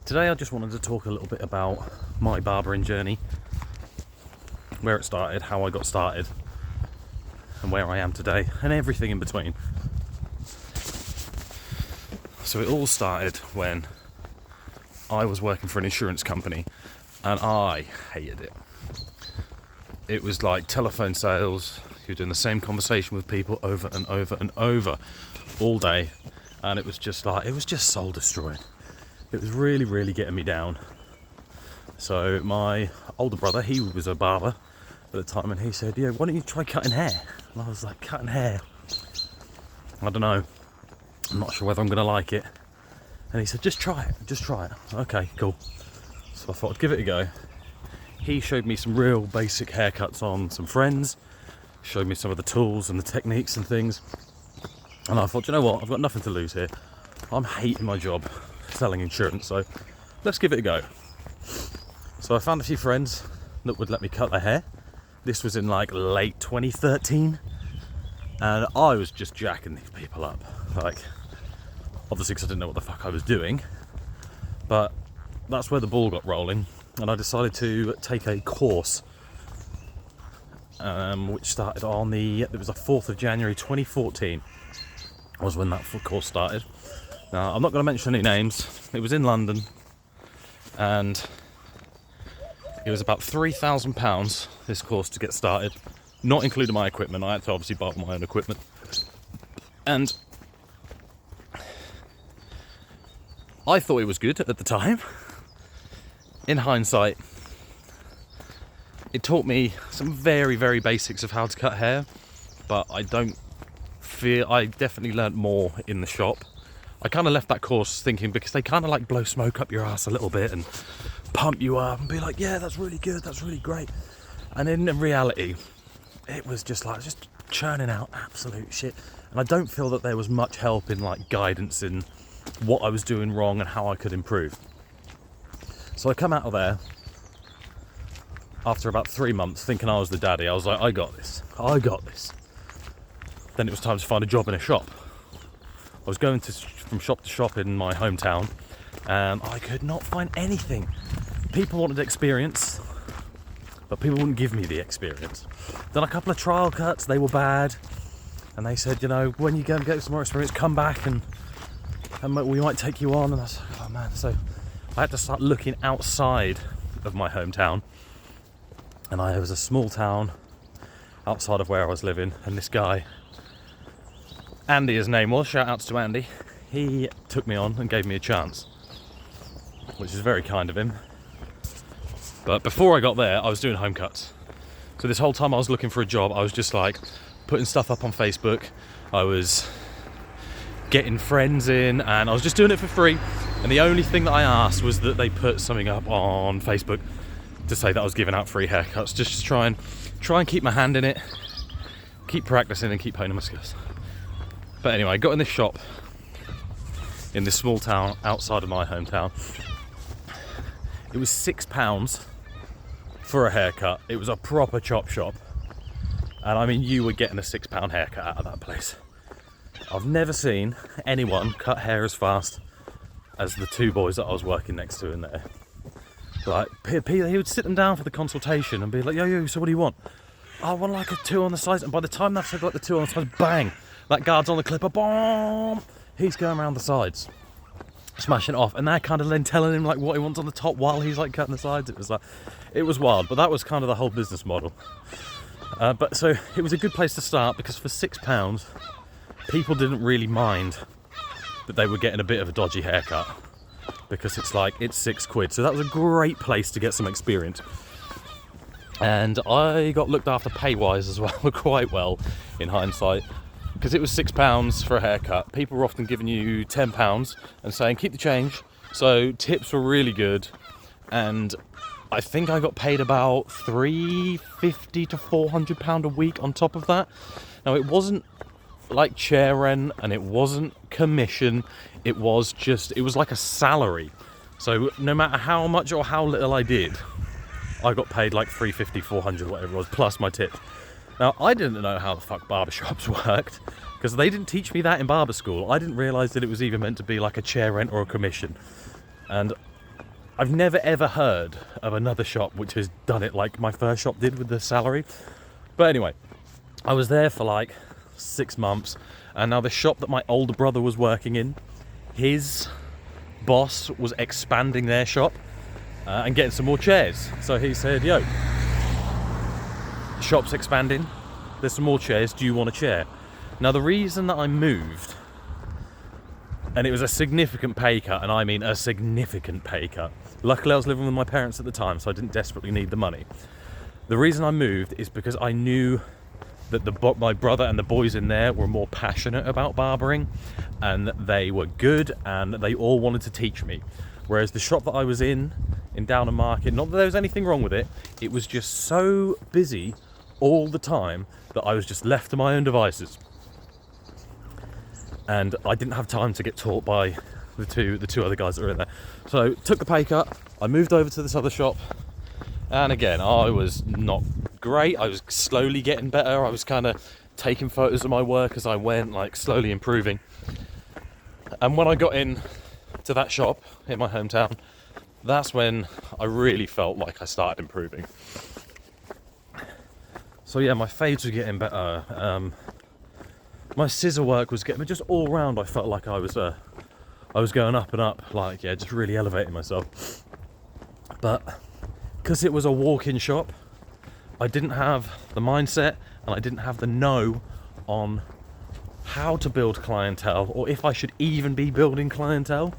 Today I just wanted to talk a little bit about my barbering journey, where it started, how I got started, and where I am today, and everything in between. So it all started when I was working for an insurance company, and I hated it. It was like telephone sales. You're doing the same conversation with people over and over and over all day, and it was just soul destroying. It was really, really getting me down. So my older brother, he was a barber at the time, and he said, "Yeah, why don't you try cutting hair?" And I was like, "Cutting hair? I don't know. I'm not sure whether I'm going to like it." And he said, just try it. Okay, cool. So I thought I'd give it a go. He showed me some real basic haircuts on some friends, showed me some of the tools and the techniques and things. And I thought, you know what, I've got nothing to lose here. I'm hating my job selling insurance, so let's give it a go. So I found a few friends that would let me cut their hair. This was in like late 2013, and I was just jacking these people up. Like, obviously because I didn't know what the fuck I was doing, but that's where the ball got rolling, and I decided to take a course, which started on it was the 4th of January 2014 was when that course started. Now, I'm not going to mention any names. It was in London, and it was about £3,000, this course, to get started, not including my equipment. I had to obviously buy my own equipment. And I thought it was good at the time. In hindsight, it taught me some very, very basics of how to cut hair, but I definitely learnt more in the shop. I kind of left that course thinking, because they kind of like blow smoke up your ass a little bit and pump you up and be like, yeah, that's really good, that's really great. And in reality, it was just churning out absolute shit. And I don't feel that there was much help in like guidance in what I was doing wrong and how I could improve. So I come out of there after about 3 months thinking I was the daddy. I was like, I got this. Then it was time to find a job in a shop. I was going from shop to shop in my hometown, and I could not find anything. People wanted experience, but people wouldn't give me the experience. Done a couple of trial cuts, they were bad, and they said, you know, when you go and get some more experience, come back and we might take you on. And I was like, oh man. So I had to start looking outside of my hometown, and I was a small town outside of where I was living, and this guy, Andy his name was, shout outs to Andy, he took me on and gave me a chance, which is very kind of him. But before I got there, I was doing home cuts. So this whole time I was looking for a job, I was just like putting stuff up on Facebook, I was getting friends in, and I was just doing it for free. And the only thing that I asked was that they put something up on Facebook to say that I was giving out free haircuts, just to try and keep my hand in it, keep practicing and keep honing my skills. But anyway, I got in this shop in this small town outside of my hometown. It was £6 for a haircut. It was a proper chop shop, and I mean, you were getting a £6 haircut out of that place. I've never seen anyone cut hair as fast as the two boys that I was working next to in there. Like, he would sit them down for the consultation and be like, yo, so what do you want? I want like a 2 on the sides. And by the time they've said like the 2 on the sides, bang, that guard's on the clipper, boom, he's going around the sides, smashing it off. And they're kind of then telling him like what he wants on the top while he's like cutting the sides. It was wild, but that was kind of the whole business model. But so it was a good place to start, because for £6, people didn't really mind that they were getting a bit of a dodgy haircut, because it's £6. So that was a great place to get some experience. And I got looked after pay-wise as well, quite well in hindsight, because it was £6 for a haircut. People were often giving you £10 and saying, keep the change. So tips were really good. And I think I got paid about £350 to £400 a week on top of that. Now, it wasn't like chair rent, and it wasn't commission. It was like a salary. So no matter how much or how little I did, I got paid like £350, £400, whatever it was, plus my tip. Now, I didn't know how the fuck barbershops worked, because they didn't teach me that in barber school. I didn't realise that it was even meant to be like a chair rent or a commission. And I've never ever heard of another shop which has done it like my first shop did with the salary. But anyway, I was there for like 6 months, and now the shop that my older brother was working in, his boss was expanding their shop and getting some more chairs. So he said, yo, the shop's expanding, there's some more chairs, do you want a chair? Now the reason that I moved, and it was a significant pay cut, and I mean a significant pay cut. Luckily I was living with my parents at the time, so I didn't desperately need the money. The reason I moved is because I knew that my brother and the boys in there were more passionate about barbering, and they were good, and they all wanted to teach me. Whereas the shop that I was in Downham Market, not that there was anything wrong with it, it was just so busy all the time that I was just left to my own devices. And I didn't have time to get taught by the two other guys that were in there. So took the pay cut, I moved over to this other shop, and again, I was not great. I was slowly getting better. I was kind of taking photos of my work as I went, like slowly improving. And when I got in to that shop in my hometown, that's when I really felt like I started improving. So yeah, my fades were getting better. My scissor work was getting, just all round I felt like I was going up and up, like, yeah, just really elevating myself. But because it was a walk-in shop, I didn't have the mindset and I didn't have the know on how to build clientele, or if I should even be building clientele.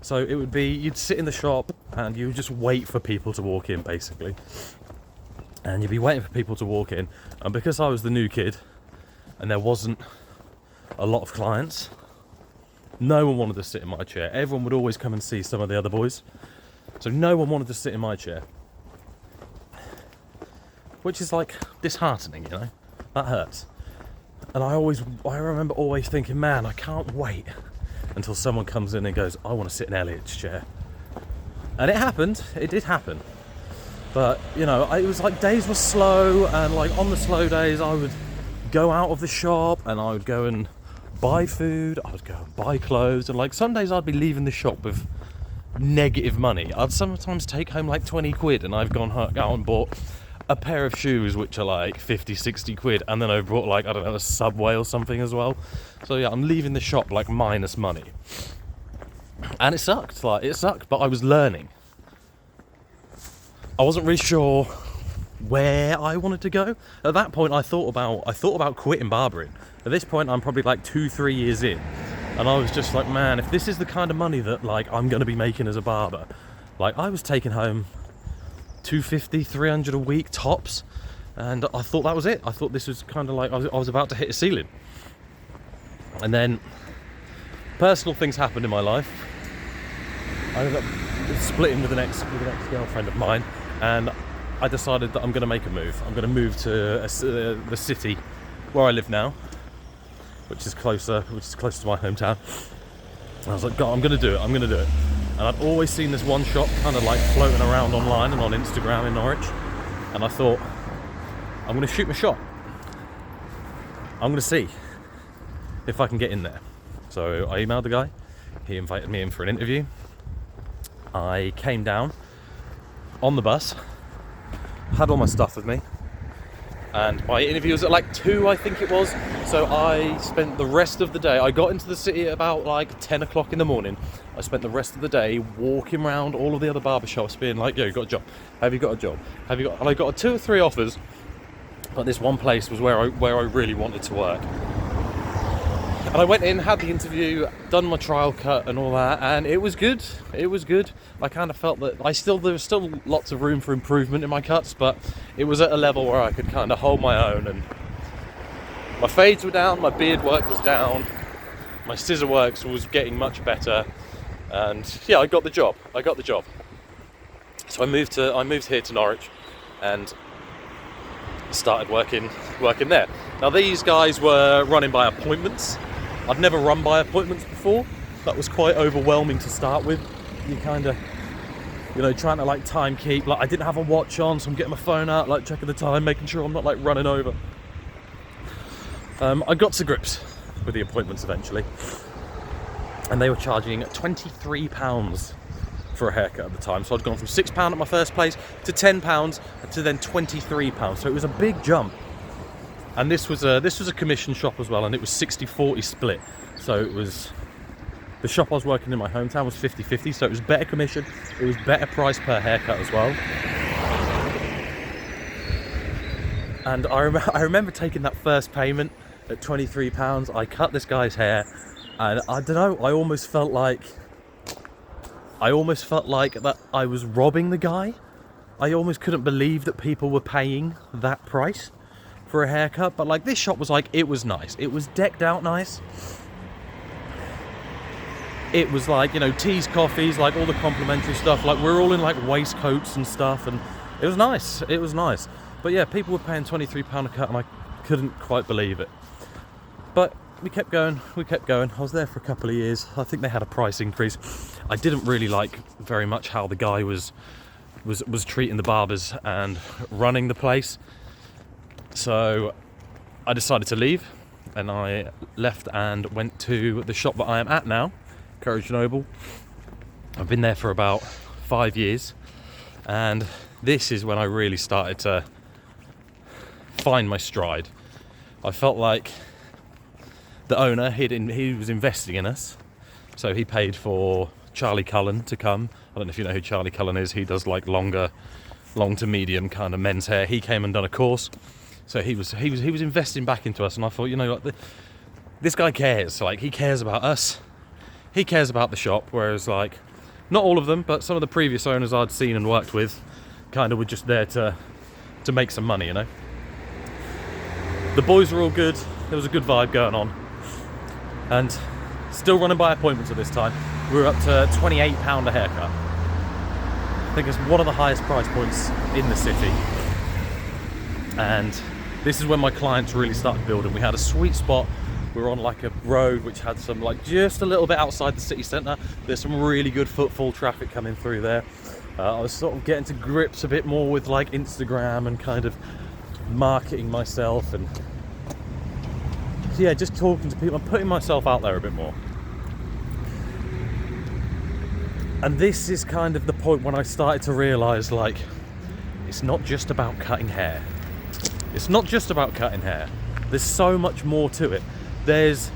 So it would be, you'd sit in the shop and you would just wait for people to walk in, basically. And you'd be waiting for people to walk in, and because I was the new kid and there wasn't a lot of clients, no one wanted to sit in my chair. Everyone would always come and see some of the other boys, so no one wanted to sit in my chair, which is like disheartening, you know. That hurts. And I remember always thinking, man, I can't wait until someone comes in and goes, I want to sit in Elliot's chair. And it happened, it did happen. But, you know, it was like days were slow, and like on the slow days I would go out of the shop and I would go and buy food, I would go and buy clothes, and like some days I'd be leaving the shop with negative money. I'd sometimes take home like 20 quid, and I've gone out and bought a pair of shoes which are like 50, 60 quid, and then I brought like, I don't know, a Subway or something as well. So yeah, I'm leaving the shop like minus money. And it sucked, but I was learning. I wasn't really sure where I wanted to go. At that point I thought about quitting barbering. At this point I'm probably like 2-3 years in, and I was just like, man, if this is the kind of money that like I'm gonna be making as a barber, like I was taking home 250, 300 a week tops, and I thought that was it. I thought this was kind of like I was about to hit a ceiling. And then personal things happened in my life. I ended up splitting with an ex-girlfriend of mine, and I decided that I'm going to make a move. I'm going to move to the city where I live now, which is closer to my hometown. And I was like, God, I'm going to do it. And I'd always seen this one shop kind of like floating around online and on Instagram in Norwich. And I thought, I'm going to shoot my shot. I'm going to see if I can get in there. So I emailed the guy. He invited me in for an interview. I came down on the bus, had all my stuff with me, and my interview was at like 2, I think it was. So I spent the rest of the day, I got into the city at about like 10 o'clock in the morning. I spent the rest of the day walking around all of the other barbershops being like, yo, you got a job? Have you got a job? And I got 2 or 3 offers, but this one place was where I really wanted to work. And I went in, had the interview, done my trial cut and all that, and it was good. I kind of felt that there was still lots of room for improvement in my cuts, but it was at a level where I could kind of hold my own, and my fades were down, my beard work was down, my scissor works was getting much better, and yeah, I got the job. So I moved here to Norwich and started working there. Now these guys were running by appointments. I'd never run by appointments before. That was quite overwhelming to start with. You kind of, trying to like time keep. Like I didn't have a watch on, so I'm getting my phone out, like checking the time, making sure I'm not like running over. I got to grips with the appointments eventually, and they were charging £23 for a haircut at the time. So I'd gone from £6 at my first place to £10 to then £23. So it was a big jump. And this was a commission shop as well, and it was 60-40 split. So it was, the shop I was working in my hometown was 50-50, so it was better commission, it was better price per haircut as well. And I remember taking that first payment at £23. I cut this guy's hair, and I don't know, I almost felt like that I was robbing the guy. I almost couldn't believe that people were paying that price for a haircut. But like, this shop was like, it was nice, it was decked out nice. It was like, you know, teas, coffees, like all the complimentary stuff. Like, we're all in like waistcoats and stuff, and it was nice. It was nice. But yeah, people were paying £23 a cut, and I couldn't quite believe it. But we kept going, we kept going. I was there for a couple of years. I think they had a price increase. I didn't really like very much how the guy was treating the barbers and running the place. So I decided to leave, and I left and went to the shop that I am at now, Courage Noble. I've been there for about 5 years, and this is when I really started to find my stride. I felt like the owner, he was investing in us, so he paid for Charlie Cullen to come. I don't know if you know who Charlie Cullen is. He does like long to medium kind of men's hair. He came and done a course, so he was investing back into us. And I thought, you know, like, this guy cares. Like, he cares about us. He cares about the shop. Whereas, like, not all of them, but some of the previous owners I'd seen and worked with, kind of were just there to make some money, you know. The boys were all good. There was a good vibe going on. And still running by appointments at this time. We were up to £28 a haircut. I think it's one of the highest price points in the city. And this is when my clients really started building. We had a sweet spot. We were on like a road which had some, like, just a little bit outside the city centre. There's some really good footfall traffic coming through there. I was sort of getting to grips a bit more with like Instagram and kind of marketing myself, and yeah, just talking to people. I'm putting myself out there a bit more. And this is kind of the point when I started to realise, like, it's not just about cutting hair. It's not just about cutting hair. There's so much more to it. There's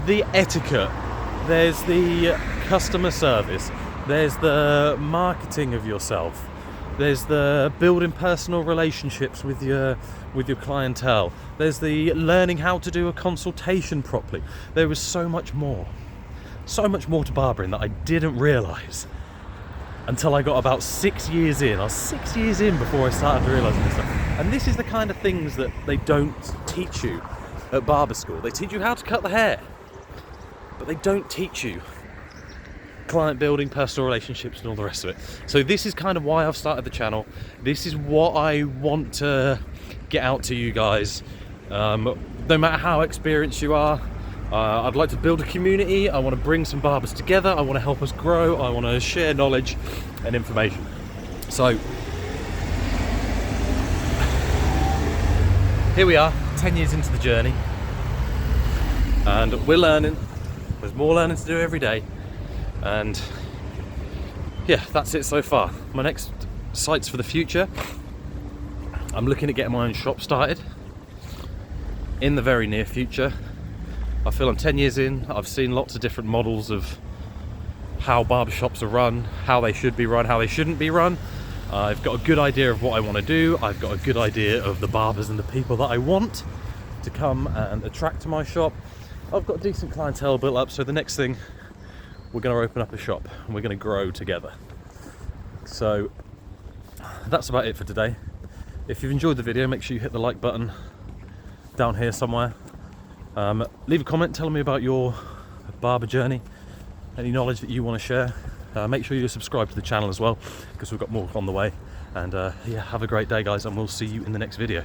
the etiquette. There's the customer service. There's the marketing of yourself. There's the building personal relationships with your clientele. There's the learning how to do a consultation properly. There was so much more to barbering that I didn't realise until I got about 6 years in. I was 6 years in before I started realising this stuff. And this is the kind of things that they don't teach you at barber school. They teach you how to cut the hair, but they don't teach you client building, personal relationships, and all the rest of it. So this is kind of why I've started the channel. This is what I want to get out to you guys. No matter how experienced you are, I'd like to build a community. I want to bring some barbers together. I want to help us grow. I want to share knowledge and information. So here we are, 10 years into the journey, and we're learning. There's more learning to do every day. And yeah, that's it so far. My next sights for the future, I'm looking at getting my own shop started in the very near future. I feel I'm 10 years in. I've seen lots of different models of how barbershops are run, how they should be run, how they shouldn't be run. I've got a good idea of what I want to do. I've got a good idea of the barbers and the people that I want to come and attract to my shop. I've got a decent clientele built up, so the next thing, we're going to open up a shop and we're going to grow together. So that's about it for today. If you've enjoyed the video, make sure you hit the like button down here somewhere. Leave a comment telling me about your barber journey, any knowledge that you want to share. Make sure you subscribe to the channel as well, because we've got more on the way. And yeah, have a great day, guys, and we'll see you in the next video.